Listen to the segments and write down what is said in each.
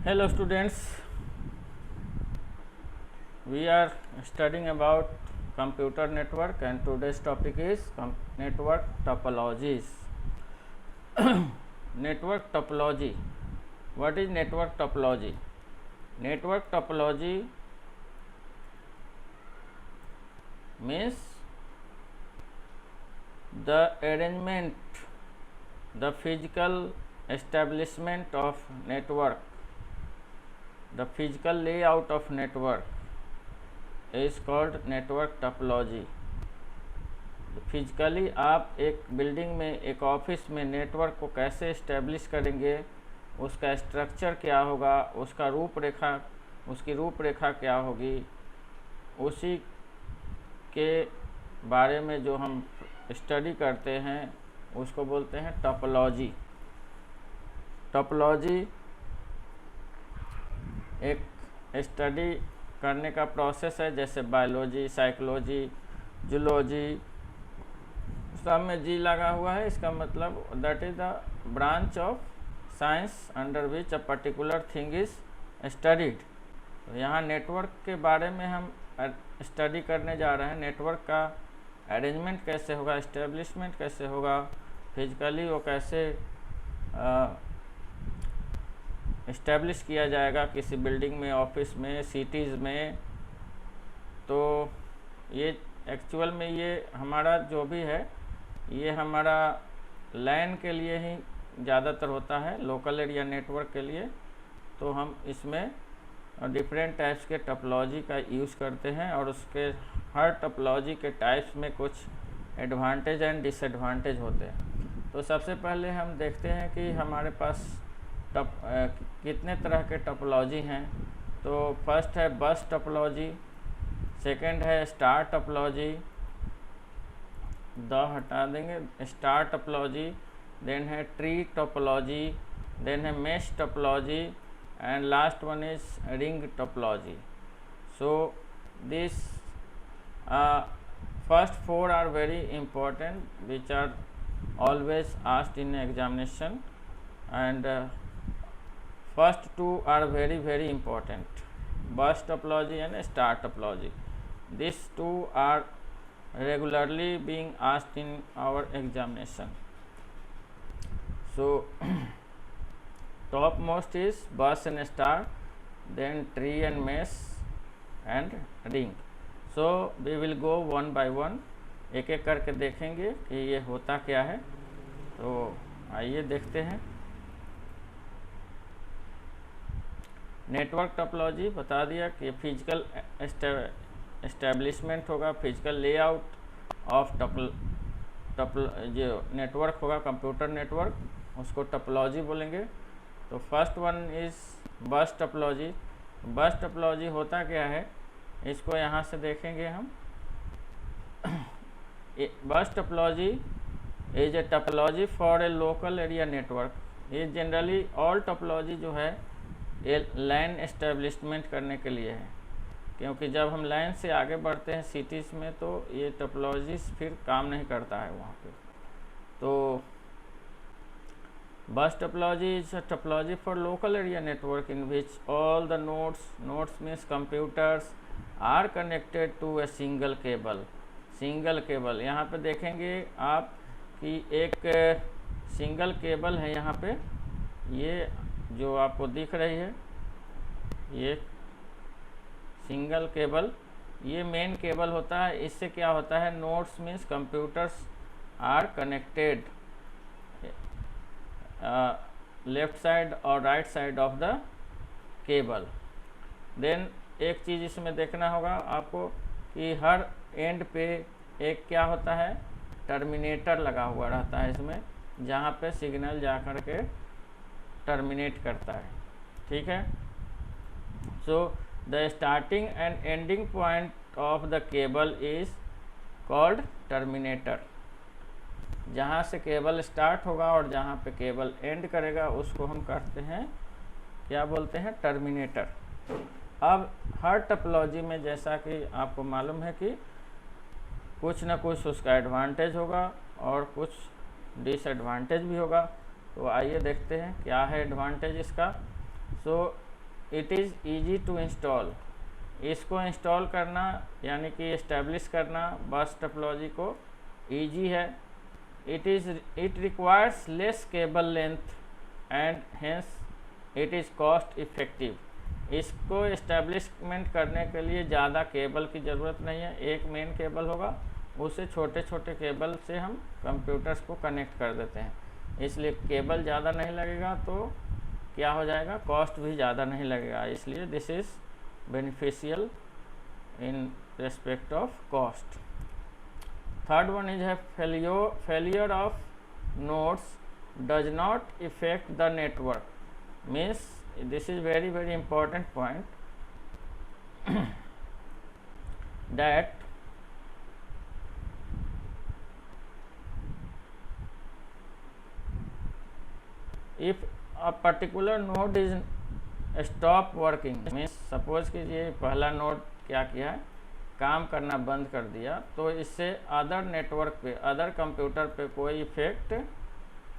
Hello students, we are studying about computer network and today's topic is network topologies. Network topology. What is network topology? Network topology means the arrangement, the physical establishment of network, the physical layout of network is called network topology. Physically आप एक building में, एक office में network को कैसे establish करेंगे, उसका structure क्या होगा, उसका उसकी रूपरेखा क्या होगी, उसी के बारे में जो हम स्टडी करते हैं उसको बोलते हैं टोपोलॉजी. टोपोलॉजी एक स्टडी करने का प्रोसेस है, जैसे बायोलॉजी, साइकोलॉजी, जूलॉजी, सब में जी लगा हुआ है. इसका मतलब that is the branch of science under which a particular thing is studied. तो यहाँ नेटवर्क के बारे में हम स्टडी करने जा रहे हैं. नेटवर्क का अरेंजमेंट कैसे होगा, इस्टेब्लिशमेंट कैसे होगा, फिजिकली वो कैसे इस्टेब्लिश किया जाएगा किसी बिल्डिंग में, ऑफिस में, सिटीज़ में. तो ये एक्चुअल में ये हमारा जो भी है ये हमारा लैन के लिए ही ज़्यादातर होता है, लोकल एरिया नेटवर्क के लिए. तो हम इसमें डिफरेंट टाइप्स के टोपोलॉजी का यूज़ करते हैं और उसके हर टोपोलॉजी के टाइप्स में कुछ एडवांटेज एंड डिसएडवांटेज होते हैं. तो सबसे पहले हम देखते हैं कि हमारे पास कितने तरह के टोपोलॉजी हैं. तो फर्स्ट है बस टोपोलॉजी, सेकंड है स्टार टोपोलॉजी, द हटा देंगे, स्टार टोपोलॉजी, देन है ट्री टोपोलॉजी, देन है mesh topology, and last one is ring topology. So this first four are very important which are always asked in examination, and first two are very important, bus topology and star topology. These two are regularly being asked in our examination. So topmost is bus and star, then tree and mesh and ring. So we will go one by one, एक एक करके देखेंगे कि ये होता क्या है. तो आइए देखते हैं. नेटवर्क टोपोलॉजी बता दिया कि फिजिकल एस्टेब्लिशमेंट होगा, फिजिकल लेआउट ऑफ जो नेटवर्क होगा, कंप्यूटर नेटवर्क, उसको टोपोलॉजी बोलेंगे. तो फर्स्ट वन इज़ बस टोपोलॉजी. बस टोपोलॉजी होता क्या है, इसको यहाँ से देखेंगे हम. बस topology is a topology for a local area network. ये जनरली ऑल टोपोलॉजी जो है ये लाइन एस्टेब्लिशमेंट करने के लिए है, क्योंकि जब हम लाइन से आगे बढ़ते हैं सिटीज़ में तो ये टोपोलॉजीज फिर काम नहीं करता है वहाँ पे. तो bus topology is a topology for local area network in which all the nodes means computers are connected to a single cable. यहाँ पे देखेंगे आप कि एक सिंगल केबल है यहाँ पे, ये जो आपको दिख रही है ये सिंगल केबल, ये मेन केबल होता है. इससे क्या होता है, nodes means computers are connected left side और right side of the cable. Then एक चीज़ इसमें देखना होगा आपको कि हर एंड पे एक क्या होता है, टर्मिनेटर लगा हुआ रहता है इसमें, जहाँ पे सिग्नल जा कर के टर्मिनेट करता है. ठीक है. So the starting and ending point of the cable is called terminator. जहाँ से केबल स्टार्ट होगा और जहाँ पे केबल एंड करेगा उसको हम कहते हैं, क्या बोलते हैं, टर्मिनेटर. अब हर टोपोलॉजी में जैसा कि आपको मालूम है कि कुछ ना कुछ उसका एडवांटेज होगा और कुछ डिसएडवांटेज भी होगा. तो आइए देखते हैं क्या है एडवांटेज इसका. So it is easy to install, इसको इंस्टॉल करना यानी कि इस्टेब्लिश करना बस टोपोलॉजी को ईजी है। It requires less cable length and hence it is cost effective. इसको इस्टेब्लिशमेंट करने के लिए ज़्यादा केबल की ज़रूरत नहीं है, एक मेन केबल होगा, उससे छोटे छोटे केबल से हम कंप्यूटर्स को कनेक्ट कर देते हैं, इसलिए केबल ज़्यादा नहीं लगेगा, तो क्या हो जाएगा, कॉस्ट भी ज़्यादा नहीं लगेगा, इसलिए this is beneficial in respect of cost. Third one is है failure of nodes does not affect the network, means this is very important point that if a particular node is stop working, means suppose कि ये पहला node क्या किया है, काम करना बंद कर दिया, तो इससे अदर नेटवर्क पे, अदर कंप्यूटर पे कोई इफेक्ट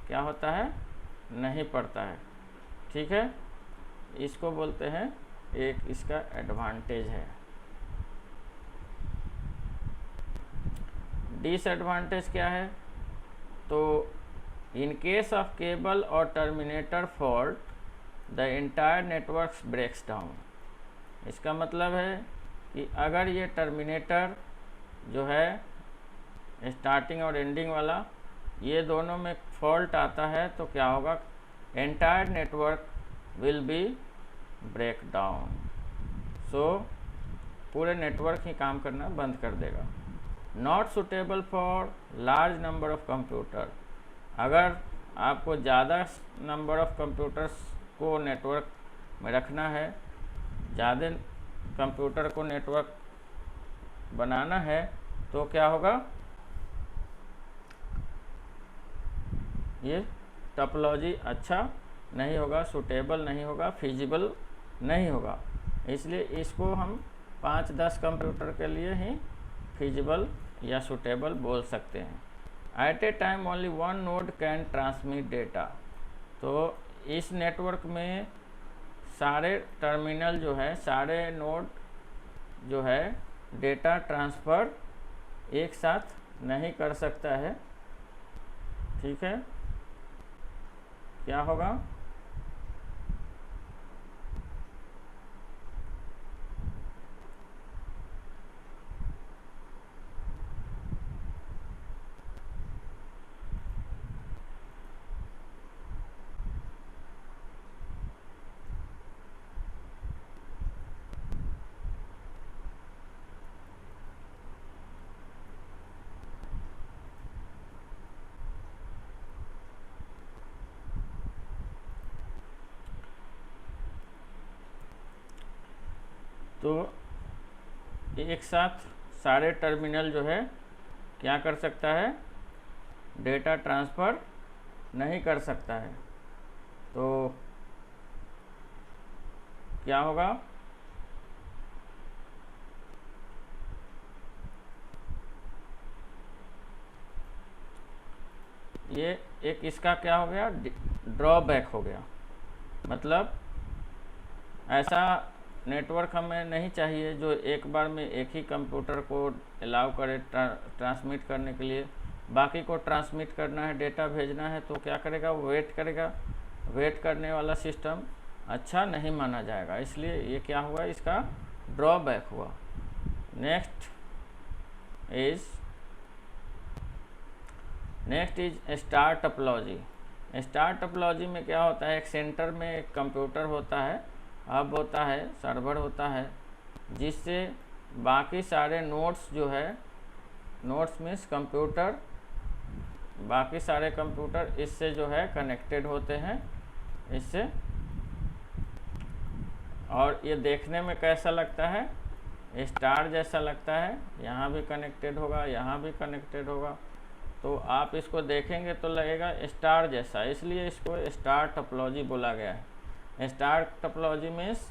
क्या होता है, नहीं पड़ता है। ठीक है, इसको बोलते हैं, एक इसका एडवांटेज है। डिसएडवांटेज क्या है, तो इन केस ऑफ केबल और terminator fault the entire network breaks down. इसका मतलब है कि अगर ये टर्मिनेटर जो है स्टार्टिंग और एंडिंग वाला, ये दोनों में फॉल्ट आता है तो क्या होगा, entire network will be break down, so पूरे नेटवर्क ही काम करना बंद कर देगा। Not suitable for large number of computer, अगर आपको ज़्यादा नंबर ऑफ कंप्यूटर्स को नेटवर्क में रखना है, ज़्यादा कंप्यूटर को नेटवर्क बनाना है, तो क्या होगा, ये टोपोलॉजी अच्छा नहीं होगा, सुटेबल नहीं होगा, फिजिबल नहीं होगा, इसलिए इसको हम 5-10 कंप्यूटर के लिए ही फिजिबल या सुटेबल बोल सकते हैं। At a time only one node can transmit data, तो इस नेटवर्क में सारे टर्मिनल जो है, सारे नोड जो है डेटा ट्रांसफ़र एक साथ नहीं कर सकता है। ठीक है, क्या होगा, तो एक साथ सारे टर्मिनल जो है क्या कर सकता है, डेटा ट्रांसफ़र नहीं कर सकता है, तो क्या होगा, ये एक इसका क्या हो गया, ड्रॉबैक हो गया। मतलब ऐसा नेटवर्क हमें नहीं चाहिए जो एक बार में एक ही कंप्यूटर को अलाउ करे ट्रांसमिट करने के लिए, बाकी को ट्रांसमिट करना है, डेटा भेजना है, तो क्या करेगा, वेट करेगा, वेट करने वाला सिस्टम अच्छा नहीं माना जाएगा, इसलिए ये क्या हुआ, इसका ड्रॉबैक हुआ। Next is star topology. Star topology में क्या होता है, एक सेंटर में एक कंप्यूटर होता है, हब होता है, सर्वर होता है, जिससे बाकी सारे नोड्स जो है, नोड्स मीन्स कंप्यूटर, बाकी सारे कंप्यूटर इससे जो है कनेक्टेड होते हैं इससे। और ये देखने में कैसा लगता है, स्टार जैसा लगता है, यहाँ भी कनेक्टेड होगा, यहाँ भी कनेक्टेड होगा, तो आप इसको देखेंगे तो लगेगा स्टार जैसा, इसलिए इसको स्टार टोपोलॉजी बोला गया है। Star topology means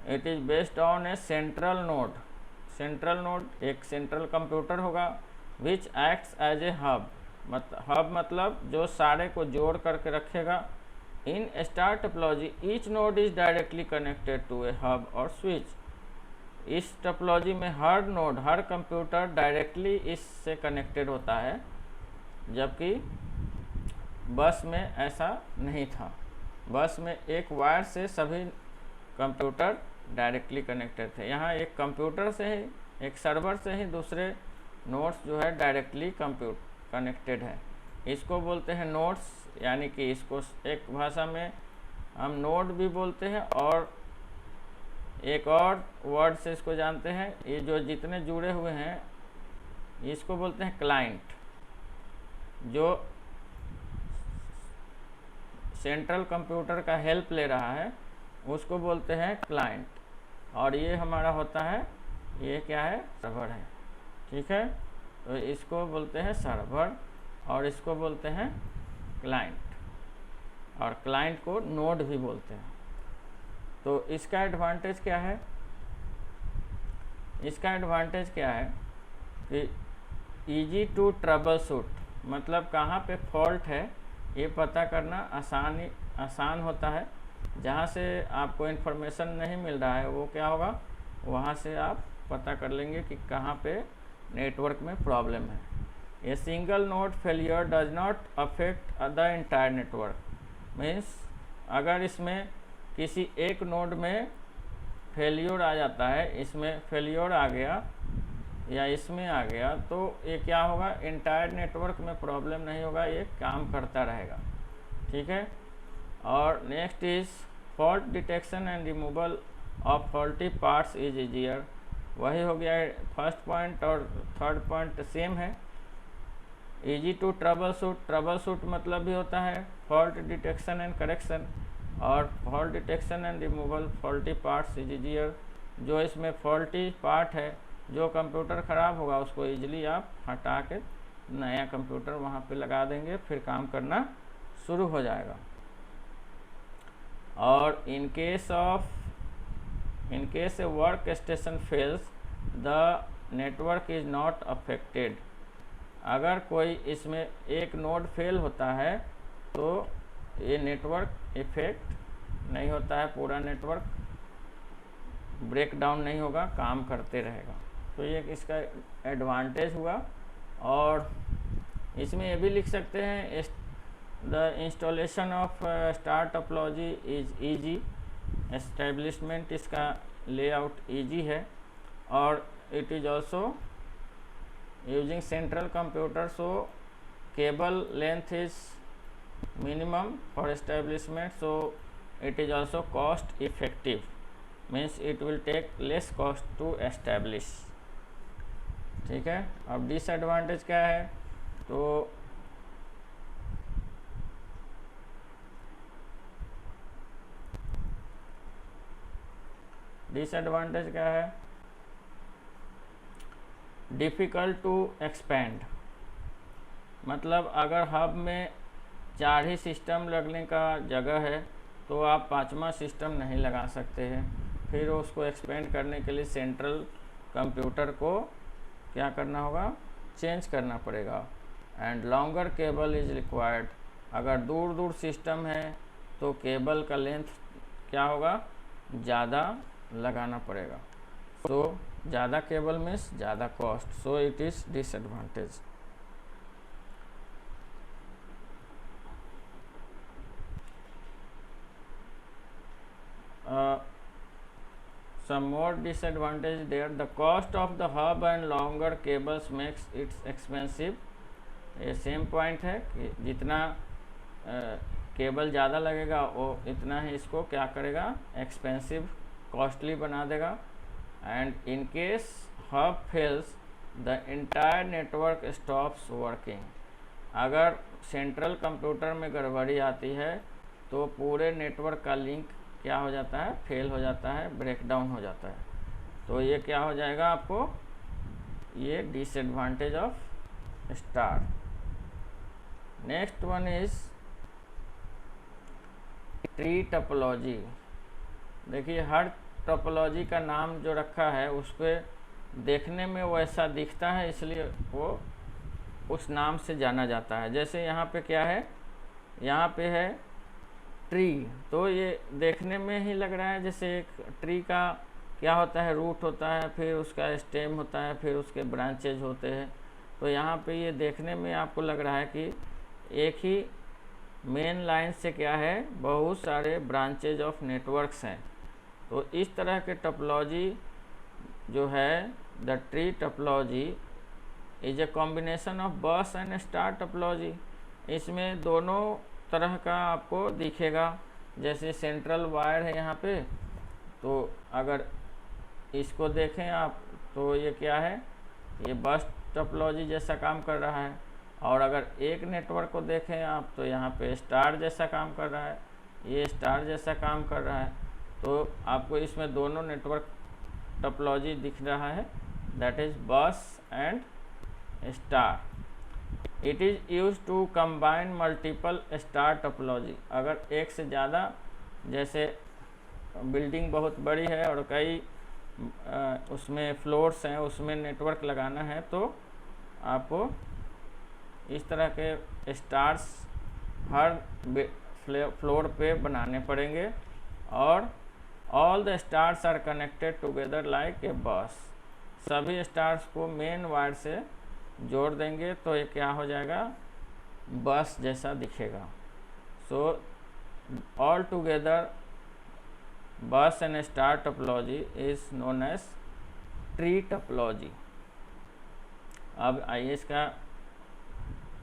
it is based on a central node. Central node एक सेंट्रल कंप्यूटर होगा which acts as a hub. Hub मतलब जो सारे को जोड़ करके रखेगा, in star topology each node is directly connected to a hub और स्विच। इस टोपोलॉजी में हर नोड, हर कंप्यूटर डायरेक्टली इससे कनेक्टेड होता है, जबकि बस में ऐसा नहीं था। बस में एक वायर से सभी कंप्यूटर डायरेक्टली कनेक्टेड थे। यहाँ एक कंप्यूटर से ही, एक सर्वर से ही दूसरे नोड्स जो है डायरेक्टली कनेक्टेड है। इसको बोलते हैं नोड्स, यानी कि इसको एक भाषा में हम नोड भी बोलते हैं, और एक और वर्ड से इसको जानते हैं, ये जो जितने जुड़े हुए हैं इसको बोलते हैं क्लाइंट। जो सेंट्रल कंप्यूटर का हेल्प ले रहा है उसको बोलते हैं क्लाइंट, और ये हमारा होता है, ये क्या है, सर्वर है। ठीक है, तो इसको बोलते हैं सर्वर और इसको बोलते हैं क्लाइंट, और क्लाइंट को नोड भी बोलते हैं। तो इसका एडवांटेज क्या है? इसका एडवांटेज क्या है कि इजी टू ट्रबल शूट, मतलब कहाँ पे फॉल्ट है ये पता करना आसान होता है। जहाँ से आपको इन्फॉर्मेशन नहीं मिल रहा है वो क्या होगा, वहाँ से आप पता कर लेंगे कि कहाँ पे नेटवर्क में प्रॉब्लम है। A single node failure does not affect the entire network, means अगर इसमें किसी एक नोड में फेलियर आ जाता है, इसमें फेलियर आ गया या इसमें आ गया, तो ये क्या होगा, एंटायर नेटवर्क में प्रॉब्लम नहीं होगा, ये काम करता रहेगा। ठीक है, और next is fault detection and removal of faulty parts is easier. वही हो गया फर्स्ट पॉइंट, और थर्ड पॉइंट सेम है। Easy to troubleshoot, troubleshoot मतलब भी होता है फॉल्ट डिटेक्शन एंड करेक्शन, और fault detection and removal faulty parts is easier. जो इसमें फॉल्टी पार्ट है, जो कंप्यूटर ख़राब होगा उसको इजीली आप हटा के नया कंप्यूटर वहाँ पे लगा देंगे, फिर काम करना शुरू हो जाएगा। और in case A work station fails the network is not affected. अगर कोई इसमें एक नोड फेल होता है तो ये नेटवर्क इफेक्ट नहीं होता है, पूरा नेटवर्क ब्रेक डाउन नहीं होगा, काम करते रहेगा। तो ये इसका एडवांटेज हुआ। और इसमें ये भी लिख सकते हैं, the installation of star topology is easy, establishment इसका लेआउट ईजी है, और it is also using central computer, so cable length is minimum for establishment, so it is also cost effective, means it will take less cost to establish. ठीक है, अब disadvantage क्या है, तो disadvantage क्या है, डिफ़िकल्ट टू एक्सपेंड, मतलब अगर हब में 4 ही सिस्टम लगने का जगह है तो आप 5वां सिस्टम नहीं लगा सकते हैं, फिर उसको एक्सपेंड करने के लिए सेंट्रल कंप्यूटर को क्या करना होगा, चेंज करना पड़ेगा। And longer cable is required, अगर दूर दूर सिस्टम है तो केबल का लेंथ क्या होगा, ज़्यादा लगाना पड़ेगा। सो ज़्यादा केबल मीन्स ज़्यादा cost, so it is disadvantage. Some more disadvantage there. The cost of the hub and longer cables makes it expensive. ये सेम पॉइंट है कि जितना केबल ज़्यादा लगेगा वो इतना ही इसको क्या करेगा, एक्सपेंसिव, कॉस्टली बना देगा। And in case hub fails the entire network stops working, अगर सेंट्रल कंप्यूटर में गड़बड़ी आती है तो पूरे नेटवर्क का लिंक क्या हो जाता है, फेल हो जाता है, ब्रेक डाउन हो जाता है। तो ये क्या हो जाएगा आपको, ये disadvantage of star. Next one is tree topology. देखिए हर टोपोलॉजी का नाम जो रखा है उसको देखने में वैसा दिखता है, इसलिए वो उस नाम से जाना जाता है। जैसे यहाँ पे क्या है, यहाँ पे है ट्री, तो ये देखने में ही लग रहा है जैसे एक ट्री का क्या होता है, रूट होता है, फिर उसका स्टेम होता है, फिर उसके ब्रांचेज होते हैं। तो यहाँ पे ये देखने में आपको लग रहा है कि एक ही मेन लाइन से क्या है, बहुत सारे ब्रांचेज ऑफ नेटवर्क्स हैं। तो इस तरह के टोपोलॉजी जो है, the tree topology is a combination of बस एंड स्टार टोपोलॉजी। इसमें दोनों तरह का आपको दिखेगा। जैसे सेंट्रल वायर है यहाँ पे, तो अगर इसको देखें आप तो ये क्या है, ये बस टोपोलॉजी जैसा काम कर रहा है। और अगर एक नेटवर्क को देखें आप तो यहाँ पे स्टार जैसा काम कर रहा है, ये स्टार जैसा काम कर रहा है। तो आपको इसमें दोनों नेटवर्क टोपोलॉजी दिख रहा है, that is bus and star. It is use to combine multiple star topology. अगर एक से ज़्यादा, जैसे बिल्डिंग बहुत बड़ी है और कई उसमें फ्लोर्स हैं, उसमें नेटवर्क लगाना है, तो आपको इस तरह के स्टार्स हर फ्लोर पे बनाने पड़ेंगे। और all the stars are connected together like a bus. सभी स्टार्स को मेन वायर से जोड़ देंगे तो ये क्या हो जाएगा, बस जैसा दिखेगा। So all together bus and star topology is known as tree topology. अब आइए इसका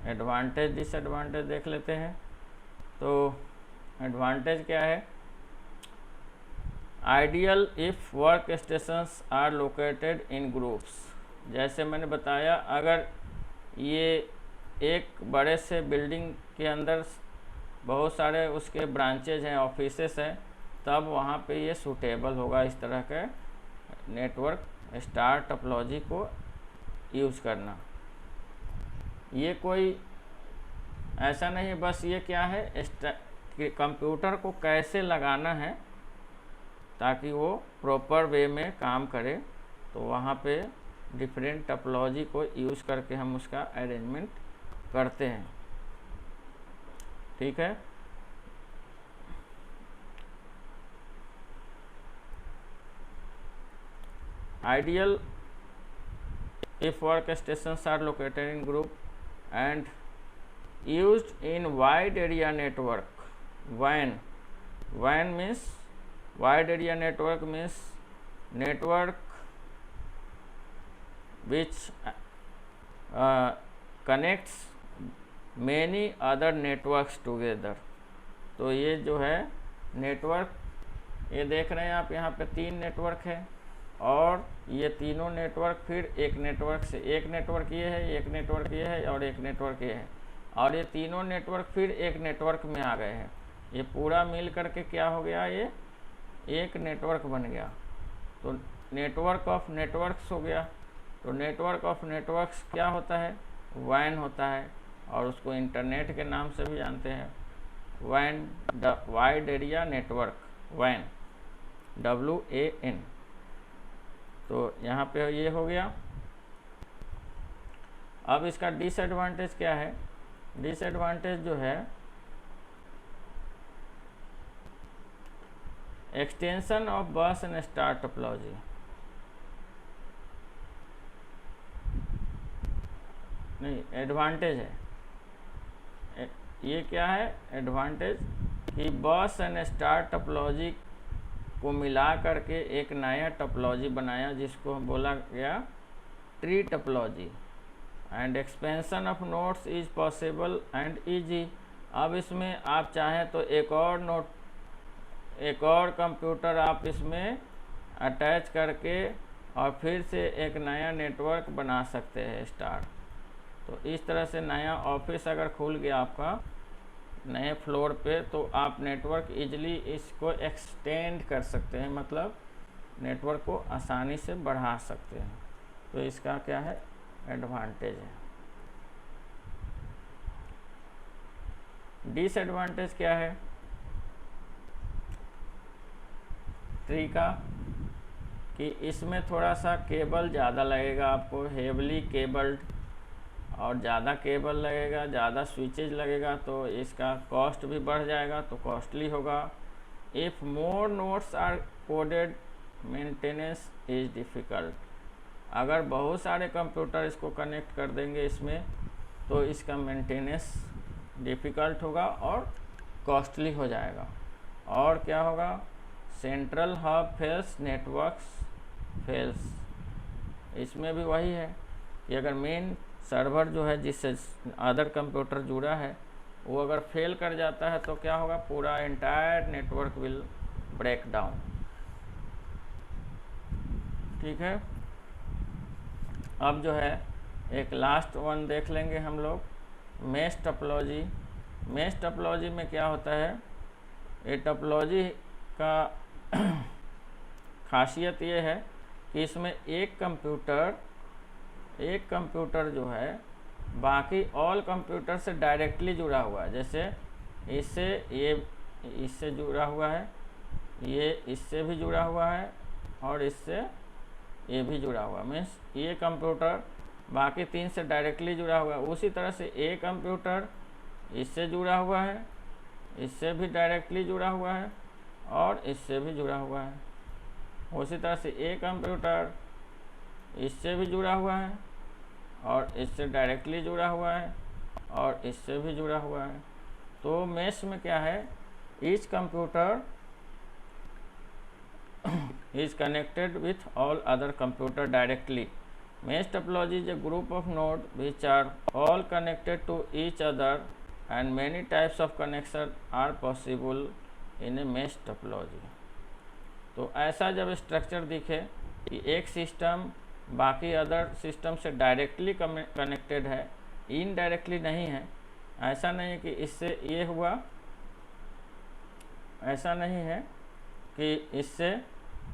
एडवांटेज डिसएडवांटेज देख लेते हैं। तो एडवांटेज क्या है, ideal if work stations are located in groups. जैसे मैंने बताया, अगर ये एक बड़े से बिल्डिंग के अंदर बहुत सारे उसके ब्रांचेज हैं, ऑफिसेस हैं, तब वहाँ पे ये सूटेबल होगा इस तरह के नेटवर्क स्टार टोपोलॉजी को यूज़ करना। ये कोई ऐसा नहीं, बस ये क्या है कि कंप्यूटर को कैसे लगाना है ताकि वो प्रॉपर वे में काम करे। तो वहाँ पे डिफरेंट टोपोलॉजी को यूज़ करके हम उसका अरेंजमेंट करते हैं। ठीक है, ideal if workstations are located in group and used in wide area network. WAN means wide area network, means network which connects many other networks together. तो ये जो है नेटवर्क, ये देख रहे हैं आप, यहाँ पे 3 नेटवर्क है और ये तीनों नेटवर्क फिर एक नेटवर्क से, एक नेटवर्क ये है, एक नेटवर्क ये है और एक नेटवर्क ये है, और ये तीनों नेटवर्क फिर एक नेटवर्क में आ गए हैं। ये पूरा मिल करके क्या हो गया, ये एक नेटवर्क बन गया। तो नेटवर्क ऑफ नेटवर्क्स हो गया। तो नेटवर्क ऑफ नेटवर्क्स क्या होता है, वैन होता है, और उसको इंटरनेट के नाम से भी जानते हैं। वैन, वाइड एरिया नेटवर्क, वैन, WAN। तो यहाँ पे ये हो गया। अब इसका डिसएडवांटेज क्या है, डिसएडवांटेज जो है एक्सटेंशन ऑफ बस एंड स्टार टोपोलॉजी। नहीं, एडवांटेज है। ये क्या है एडवांटेज, कि बस एंड स्टार टोपोलॉजी को मिला करके एक नया टोपोलॉजी बनाया जिसको बोला गया tree topology. And expansion of nodes is possible and easy. अब इसमें आप चाहें तो एक और कंप्यूटर आप इसमें अटैच करके और फिर से एक नया नेटवर्क बना सकते हैं स्टार। तो इस तरह से नया ऑफिस अगर खुल गया आपका नए फ्लोर पे, तो आप नेटवर्क इजली इसको एक्सटेंड कर सकते हैं, मतलब नेटवर्क को आसानी से बढ़ा सकते हैं। तो इसका क्या है एडवांटेज है। डिसएडवांटेज क्या है ट्री का, कि इसमें थोड़ा सा केबल ज़्यादा लगेगा आपको, हेवली केबल्ड, और ज़्यादा केबल लगेगा, ज़्यादा स्विचेज लगेगा तो इसका कॉस्ट भी बढ़ जाएगा, तो कॉस्टली होगा। If more nodes are coded maintenance is difficult. अगर बहुत सारे कंप्यूटर इसको कनेक्ट कर देंगे इसमें, तो इसका मेंटेनेंस डिफ़िकल्ट होगा और कॉस्टली हो जाएगा। और क्या होगा, central hub fails, networks fails. इसमें भी वही है कि अगर मेन सर्वर जो है जिससे अदर कंप्यूटर जुड़ा है वो अगर फेल कर जाता है तो क्या होगा, पूरा entire network will break down. ठीक है, अब जो है एक लास्ट वन देख लेंगे हम लोग, मेश टोपोलॉजी। मेश टोपोलॉजी में क्या होता है, ये टोपोलॉजी का खासियत ये है कि इसमें एक कंप्यूटर जो है बाकी ऑल कंप्यूटर से डायरेक्टली जुड़ा हुआ है। जैसे इससे जुड़ा हुआ है, ये इससे भी जुड़ा हुआ है और इससे ये भी जुड़ा हुआ है। मीन्स ये कंप्यूटर बाकी 3 से डायरेक्टली जुड़ा हुआ है। उसी तरह से एक कंप्यूटर इससे जुड़ा हुआ है, इससे भी डायरेक्टली जुड़ा हुआ है और इससे भी जुड़ा हुआ है। उसी तरह से एक कंप्यूटर इससे भी जुड़ा हुआ है और इससे डायरेक्टली जुड़ा हुआ है और इससे भी जुड़ा हुआ है। तो मेश में क्या है, each computer is connected with all other computer directly. Mesh topology is a group of nodes which are all connected to each other and many types of connection are possible in a mesh topology. तो ऐसा जब structure दिखे कि एक system बाकी other system से directly connected है, indirectly नहीं है, ऐसा नहीं है कि इससे ये हुआ, ऐसा नहीं है कि इससे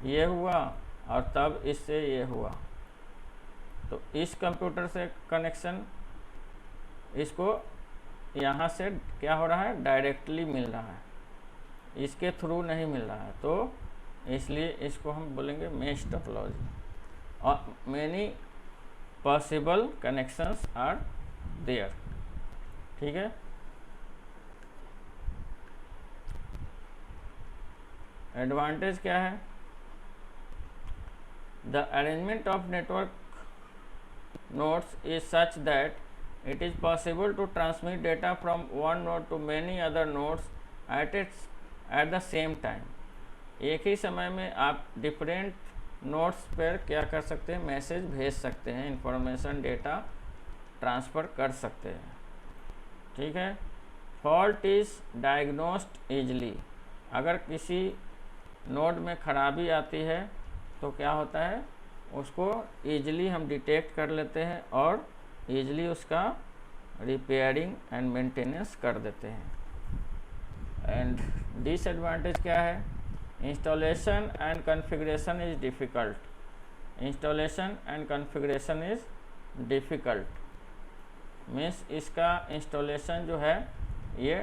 ये हुआ और तब इससे ये हुआ। तो इस कंप्यूटर से कनेक्शन इसको यहाँ से क्या हो रहा है, डायरेक्टली मिल रहा है, इसके थ्रू नहीं मिल रहा है। तो इसलिए इसको हम बोलेंगे मेश टोपोलॉजी। और many possible connections are there. ठीक है, एडवांटेज क्या है, the arrangement of network nodes is such that it is possible to transmit data from one node to many other nodes at the same time. एक ही समय में आप different nodes पर क्या कर सकते हैं, मैसेज भेज सकते हैं, इंफॉर्मेशन डेटा ट्रांसफ़र कर सकते हैं। ठीक है, फॉल्ट इज़ डायग्नोस्ड ईजली। अगर किसी नोड में खराबी आती है तो क्या होता है, उसको ईजिली हम डिटेक्ट कर लेते हैं और ईजिली उसका रिपेयरिंग एंड मेंटेनेंस कर देते हैं। एंड डिसएडवांटेज क्या है, installation and configuration is difficult. Installation and configuration is difficult means इसका इंस्टॉलेशन जो है ये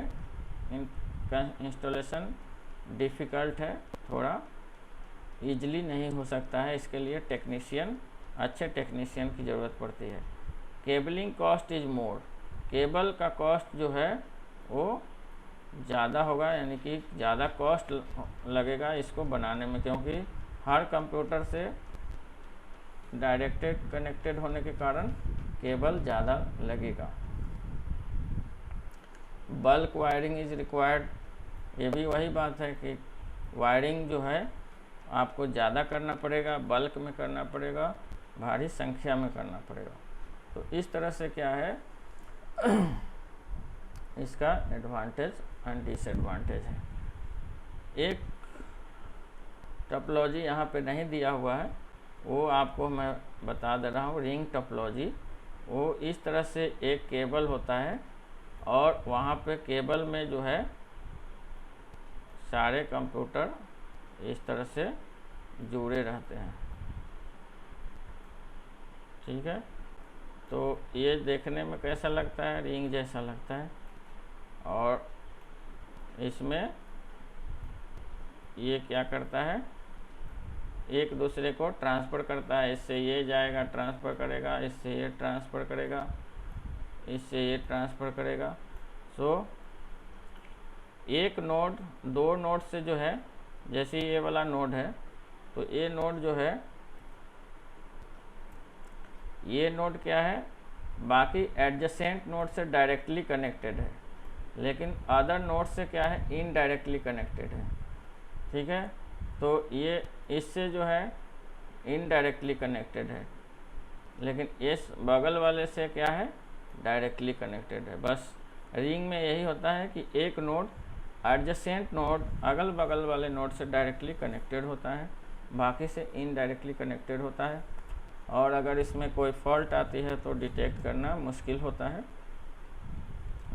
इंस्टॉलेशन डिफ़िकल्ट है, थोड़ा ईजिली नहीं हो सकता है। इसके लिए अच्छे टेक्नीशियन की ज़रूरत पड़ती है। Cabling cost is more. Cable का कॉस्ट जो है वो ज़्यादा होगा, यानी कि ज़्यादा कॉस्ट लगेगा इसको बनाने में, क्योंकि हर कंप्यूटर से डायरेक्टेड कनेक्टेड होने के कारण केबल ज़्यादा लगेगा। Bulk wiring is required. ये भी वही बात है कि वायरिंग जो है आपको ज़्यादा करना पड़ेगा, बल्क में करना पड़ेगा, भारी संख्या में करना पड़ेगा। तो इस तरह से क्या है इसका एडवांटेज एंड डिसएडवांटेज है। एक टोपोलॉजी यहाँ पे नहीं दिया हुआ है, वो आपको मैं बता दे रहा हूँ, रिंग टोपोलॉजी। वो इस तरह से एक केबल होता है और वहाँ पे केबल में जो है सारे कंप्यूटर इस तरह से जुड़े रहते हैं। ठीक है, तो ये देखने में कैसा लगता है, रिंग जैसा लगता है। और इसमें ये क्या करता है, एक दूसरे को ट्रांसफ़र करता है। इससे ये जाएगा ट्रांसफ़र करेगा, इससे ये ट्रांसफ़र करेगा। इससे ये ट्रांसफ़र करेगा। सो एक नोड दो नोड से जो है, जैसे ये वाला नोड है तो ये नोड जो है, ये नोड क्या है, बाकी एडजेसेंट नोड से डायरेक्टली कनेक्टेड है, लेकिन अदर नोड से क्या है, इनडायरेक्टली कनेक्टेड है। ठीक है, तो ये इससे जो है इनडायरेक्टली कनेक्टेड है, लेकिन इस बगल वाले से क्या है, डायरेक्टली कनेक्टेड है। बस रिंग में यही होता है कि एक नोड एडजेसेंट नोड अगल बगल वाले नोड से डायरेक्टली कनेक्टेड होता है, बाकी से इनडायरेक्टली कनेक्टेड होता है। और अगर इसमें कोई फॉल्ट आती है तो डिटेक्ट करना मुश्किल होता है,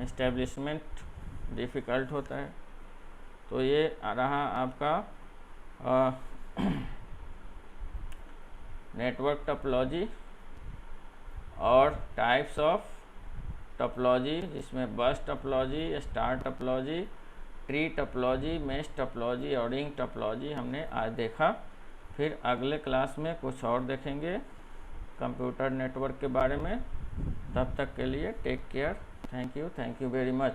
इस्टेब्लिशमेंट डिफ़िकल्ट होता है। तो ये रहा आपका नेटवर्क टोपोलॉजी और टाइप्स ऑफ टोपोलॉजी, जिसमें बस topology, star topology, tree topology, mesh topology और रिंग टोपोलॉजी हमने आज देखा। फिर अगले क्लास में कुछ और देखेंगे कंप्यूटर नेटवर्क के बारे में। तब तक के लिए take care, thank you very much.